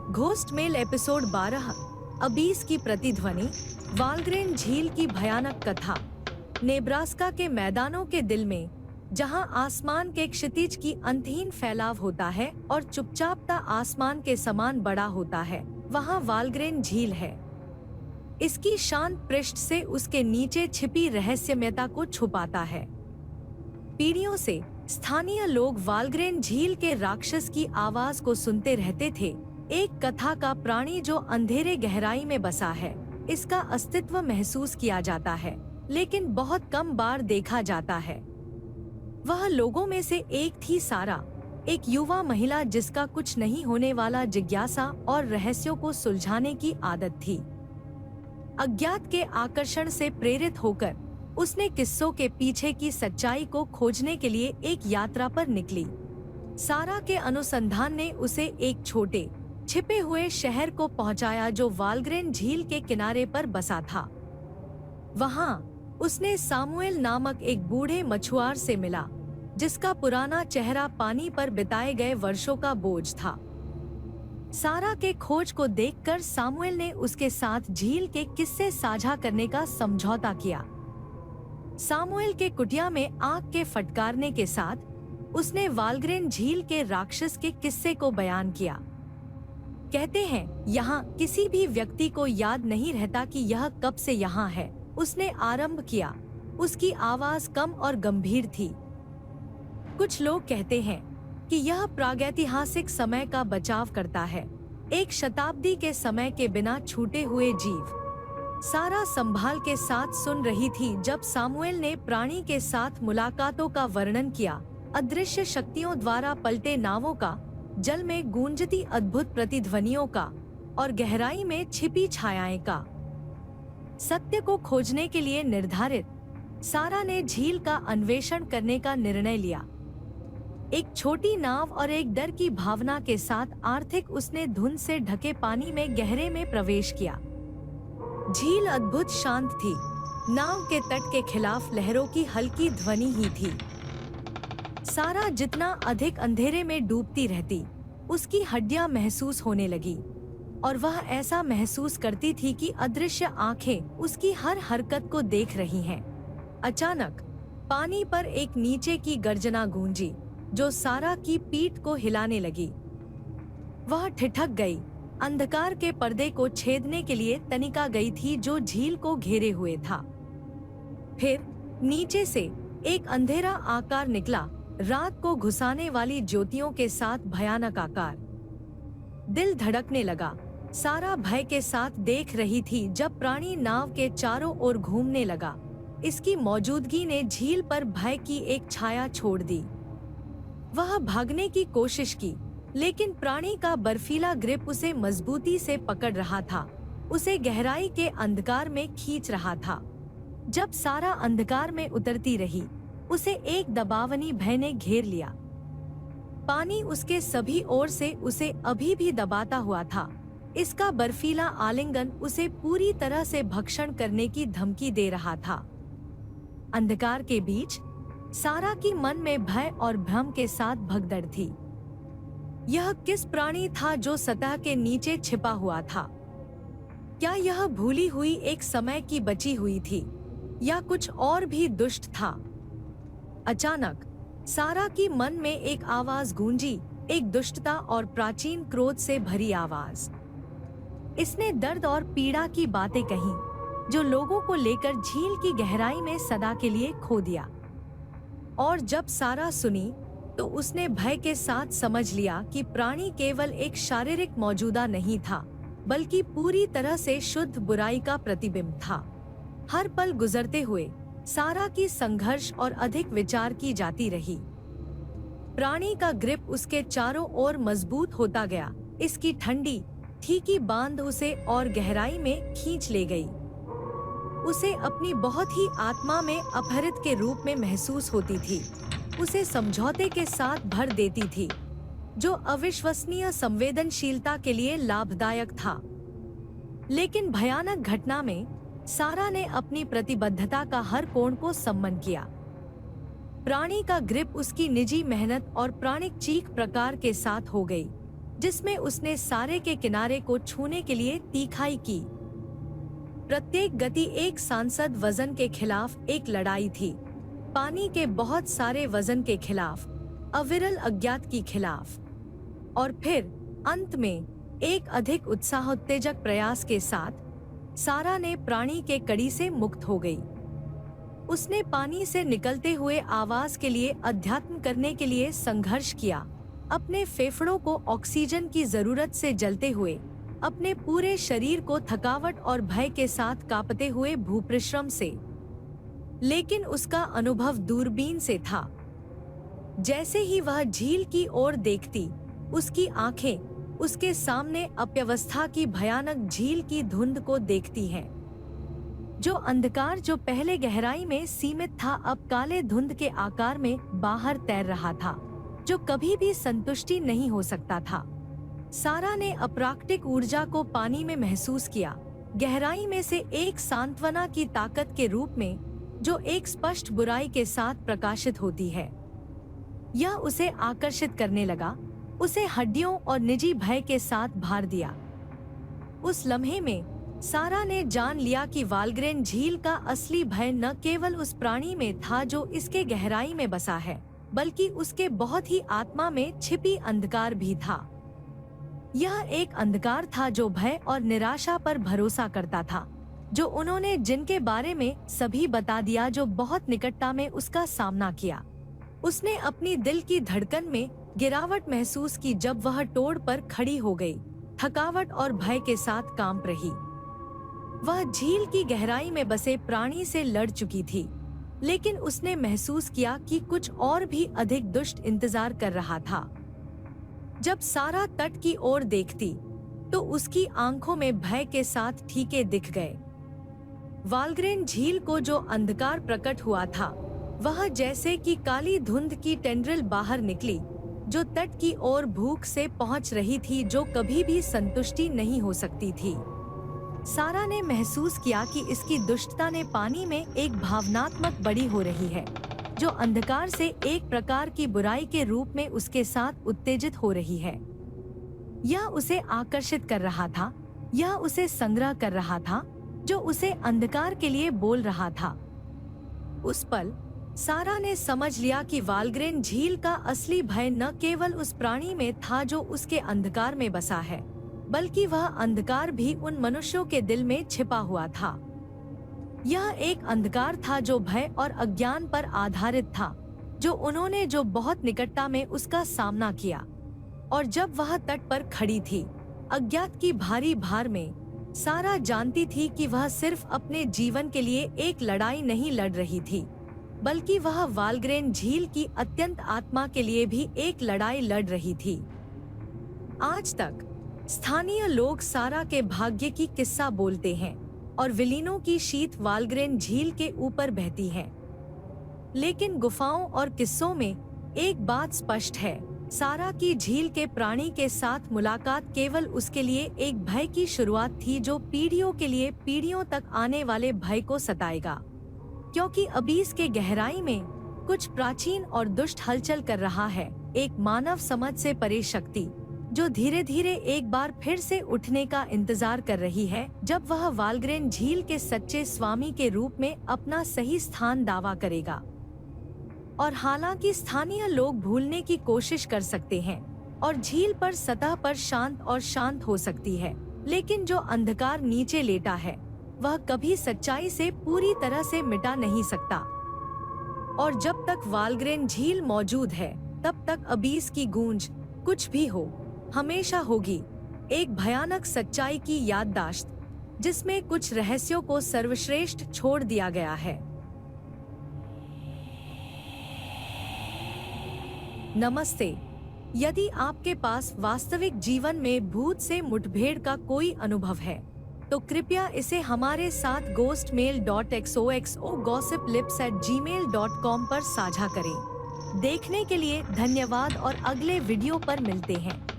Ghost mail episode 12 Abish की प्रतिध्वनि। वालग्रेन झील की भयानक कथा। नेब्रास्का के मैदानों के दिल में, जहां आसमान के क्षितिज की अंतहीन फैलाव होता है और चुपचापता आसमान के समान बड़ा होता है, वहां वालग्रेन झील है। इसकी शांत पृष्ठ से उसके नीचे छिपी रहस्यमयता को छुपाता है। पीढ़ियों से स्थानीय लोग वालग्रेन झील के राक्षस की आवाज को सुनते रहते थे, एक कथा का प्राणी जो अंधेरे गहराई में बसा है। इसका अस्तित्व महसूस किया जाता है, लेकिन बहुत कम बार देखा जाता है। वह लोगों में से एक थी सारा, एक युवा महिला जिसका कुछ नहीं होने वाला जिज्ञासा और रहस्यों को सुलझाने की आदत थी। अज्ञात के आकर्षण से प्रेरित होकर उसने किस्सों के पीछे की सच्चाई को खोजने के लिए एक यात्रा पर निकली। सारा के अनुसंधान ने उसे एक छोटे छिपे हुए शहर को पहुंचाया जो वालग्रेन झील के किनारे पर बसा था। वहां उसने सामुएल नामक एक बूढ़े मछुआर से मिला, जिसका पुराना चेहरा पानी पर बिताए गए वर्षों का बोझ था। सारा के खोज को देखकर सामुएल ने उसके साथ झील के किस्से साझा करने का समझौता किया। सामुएल के कुटिया में आग के फटकारने के साथ उसने वालग्रेन झील के राक्षस के किस्से को बयान किया। कहते हैं, यहाँ किसी भी व्यक्ति को याद नहीं रहता कि यह कब से यहाँ है, उसने आरंभ किया। उसकी आवाज कम और गंभीर थी। कुछ लोग कहते हैं कि यह प्रागैतिहासिक समय का बचाव करता है, एक शताब्दी के समय के बिना छूटे हुए जीव। सारा संभाल के साथ सुन रही थी जब सामुएल ने प्राणी के साथ मुलाकातों का वर्णन किया, अदृश्य शक्तियों द्वारा पलटे नावों का, जल में गूंजती अद्भुत प्रतिध्वनियों का और गहराई में छिपी छायाएं का। सत्य को खोजने के लिए निर्धारित, सारा ने झील का अन्वेषण करने का निर्णय लिया। एक छोटी नाव और एक डर की भावना के साथ आर्थिक उसने धुंध से ढके पानी में गहरे में प्रवेश किया। झील अद्भुत शांत थी, नाव के तट के खिलाफ लहरों की हल्की ध्वनि ही थी। सारा जितना अधिक अंधेरे में डूबती रहती, उसकी हड्डियां महसूस होने लगी और वह ऐसा महसूस करती थी कि अदृश्य आंखें उसकी हर हरकत को देख रही हैं। अचानक पानी पर एक नीचे की गर्जना गूंजी, जो सारा की पीठ को हिलाने लगी। वह ठिठक गई, अंधकार के पर्दे को छेदने के लिए तनिका गई थी जो झील को घेरे हुए था। फिर नीचे से एक अंधेरा आकार निकला, रात को घुसाने वाली ज्योतियों के साथ भयानक आकार। दिल धड़कने लगा। सारा भय के साथ देख रही थी जब प्राणी नाव के चारों ओर घूमने लगा। इसकी मौजूदगी ने झील पर भय की एक छाया छोड़ दी। वह भागने की कोशिश की, लेकिन प्राणी का बर्फीला ग्रिप उसे मजबूती से पकड़ रहा था, उसे गहराई के अंधकार में खींच रहा था। जब सारा अंधकार में उतरती रही, उसे एक दबावनी भय ने घेर लिया। पानी उसके सभी ओर से उसे अभी भी दबाता हुआ था। इसका बर्फीला आलिंगन उसे पूरी तरह से भक्षण करने की धमकी दे रहा था। अंधकार के बीच सारा की मन में भय और भ्रम के साथ भगदड़ थी। यह किस प्राणी था जो सतह के नीचे छिपा हुआ था? क्या यह भूली हुई एक समय की बची हुई थी, या कुछ और भी दुष्ट था? अचानक सारा की मन में एक आवाज गूंजी, एक दुष्टता और प्राचीन क्रोध से भरी आवाज। इसने दर्द और पीड़ा की बातें कही, जो लोगों को लेकर झील की गहराई में सदा के लिए खो दिया। और जब सारा सुनी, तो उसने भय के साथ समझ लिया कि प्राणी केवल एक शारीरिक मौजूदा नहीं था, बल्कि पूरी तरह से शुद्ध बुराई का प्रतिबिंब था। हर पल गुजरते हुए सारा की संघर्ष और अधिक विचार की जाती रही। प्राणी का ग्रिप उसके चारों ओर मजबूत होता गया। इसकी ठंडी ठीकी बांध उसे और गहराई में खींच ले गई। उसे अपनी बहुत ही आत्मा में अपहरित के रूप में महसूस होती थी। उसे समझौते के साथ भर देती थी, जो अविश्वसनीय संवेदनशीलता के लिए लाभदायक था। लेकिन भयानक घटना में सारा ने अपनी प्रतिबद्धता का हर कोण को सम्मान किया। प्राणी का ग्रिप उसकी निजी मेहनत और प्राणिक चीख प्रकार के साथ हो गई। जिसमें उसने सारे के किनारे को छूने के लिए तीखाई की। प्रत्येक गति एक सांसद वजन के खिलाफ एक लड़ाई थी, पानी के बहुत सारे वजन के खिलाफ, अविरल अज्ञात की खिलाफ। और फिर अंत में एक अधिक उत्साहोत्तेजक प्रयास के साथ सारा ने प्राणी के कड़ी से मुक्त हो गई। उसने पानी से निकलते हुए आवाज के लिए अध्यात्म करने के लिए संघर्ष किया, अपने फेफड़ों को ऑक्सीजन की जरूरत से जलते हुए, अपने पूरे शरीर को थकावट और भय के साथ कांपते हुए भूपरिश्रम से। लेकिन उसका अनुभव दूरबीन से था। जैसे ही वह झील की ओर देखती, उसकी आंखें उसके सामने अव्यवस्था की भयानक झील की धुंध को देखती हैं। जो अंधकार जो पहले गहराई में सीमित था, अब काले धुंध के आकार में बाहर तैर रहा था, जो कभी भी संतुष्टि नहीं हो सकता था। सारा ने अप्राकृतिक ऊर्जा को पानी में महसूस किया, गहराई में से एक सांत्वना की ताकत के रूप में, जो एक स्पष्ट बुराई के साथ प्रकाशित होती है। यह उसे आकर्षित करने लगा, उसे हड्डियों और निजी भय के साथ भर दिया। उस लम्हे में सारा ने जान लिया कि वालग्रेन झील का असली भय न केवल उस प्राणी में था जो इसके गहराई में बसा है, बल्कि उसके बहुत ही आत्मा में छिपी अंधकार भी था। यह एक अंधकार था जो भय और निराशा पर भरोसा करता था, जो उन्होंने जिनके बारे में सभी बता दिया, जो बहुत निकटता में उसका सामना किया। उसने अपनी दिल की धड़कन में गिरावट महसूस की जब वह टोड़ पर खड़ी हो गई, थकावट और भय के साथ कांप रही। वह झील की गहराई में बसे प्राणी से लड़ चुकी थी, लेकिन उसने महसूस किया कि कुछ और भी अधिक दुष्ट इंतजार कर रहा था। जब सारा तट की ओर देखती, तो उसकी आंखों में भय के साथ ठीके दिख गए। वालग्रेन झील को जो अंधकार प्रकट हुआ था, वह जैसे कि काली धुंध की टेंड्रिल बाहर निकली, जो तट की ओर भूख से पहुंच रही थी, जो कभी भी संतुष्टि नहीं हो सकती थी। सारा ने महसूस किया कि इसकी दुष्टता ने पानी में एक भावनात्मक बड़ी हो रही है, जो अंधकार से एक प्रकार की बुराई के रूप में उसके साथ उत्तेजित हो रही है। यह उसे आकर्षित कर रहा था, यह उसे संग्रह कर रहा था, जो उसे अंधकार के लिए बोल रहा था। उस पल सारा ने समझ लिया कि वालग्रेन झील का असली भय न केवल उस प्राणी में था जो उसके अंधकार में बसा है, बल्कि वह अंधकार भी उन मनुष्यों के दिल में छिपा हुआ था। यह एक अंधकार था जो भय और अज्ञान पर आधारित था, जो उन्होंने जो बहुत निकटता में उसका सामना किया। और जब वह तट पर खड़ी थी, अज्ञात की भारी भार में, सारा जानती थी कि वह सिर्फ अपने जीवन के लिए एक लड़ाई नहीं लड़ रही थी, बल्कि वह वालग्रेन झील की अत्यंत आत्मा के लिए भी एक लड़ाई लड़ रही थी। आज तक स्थानीय लोग सारा के भाग्य की किस्सा बोलते हैं और विलीनों की शीत वालग्रेन झील के ऊपर बहती है। लेकिन गुफाओं और किस्सों में एक बात स्पष्ट है, सारा की झील के प्राणी के साथ मुलाकात केवल उसके लिए एक भय की शुरुआत थी, जो पीढ़ियों के लिए पीढ़ियों तक आने वाले भय को सताएगा। क्योंकि अबीस के गहराई में कुछ प्राचीन और दुष्ट हलचल कर रहा है, एक मानव समझ से परे शक्ति, जो धीरे धीरे एक बार फिर से उठने का इंतजार कर रही है, जब वह वालग्रेन झील के सच्चे स्वामी के रूप में अपना सही स्थान दावा करेगा। और हालांकि स्थानीय लोग भूलने की कोशिश कर सकते हैं और झील पर सतह पर शांत हो सकती है, लेकिन जो अंधकार नीचे लेटा है, वह कभी सच्चाई से पूरी तरह से मिटा नहीं सकता। और जब तक वालग्रेन झील मौजूद है, तब तक अबीस की गूंज, कुछ भी हो, हमेशा होगी, एक भयानक सच्चाई की याददाश्त, जिसमें कुछ रहस्यों को सर्वश्रेष्ठ छोड़ दिया गया है। नमस्ते। यदि आपके पास वास्तविक जीवन में भूत से मुठभेड़ का कोई अनुभव है, तो कृपया इसे हमारे साथ ghostmail.xoxogossiplips@gmail.com पर साझा करें। देखने के लिए धन्यवाद और अगले वीडियो पर मिलते हैं।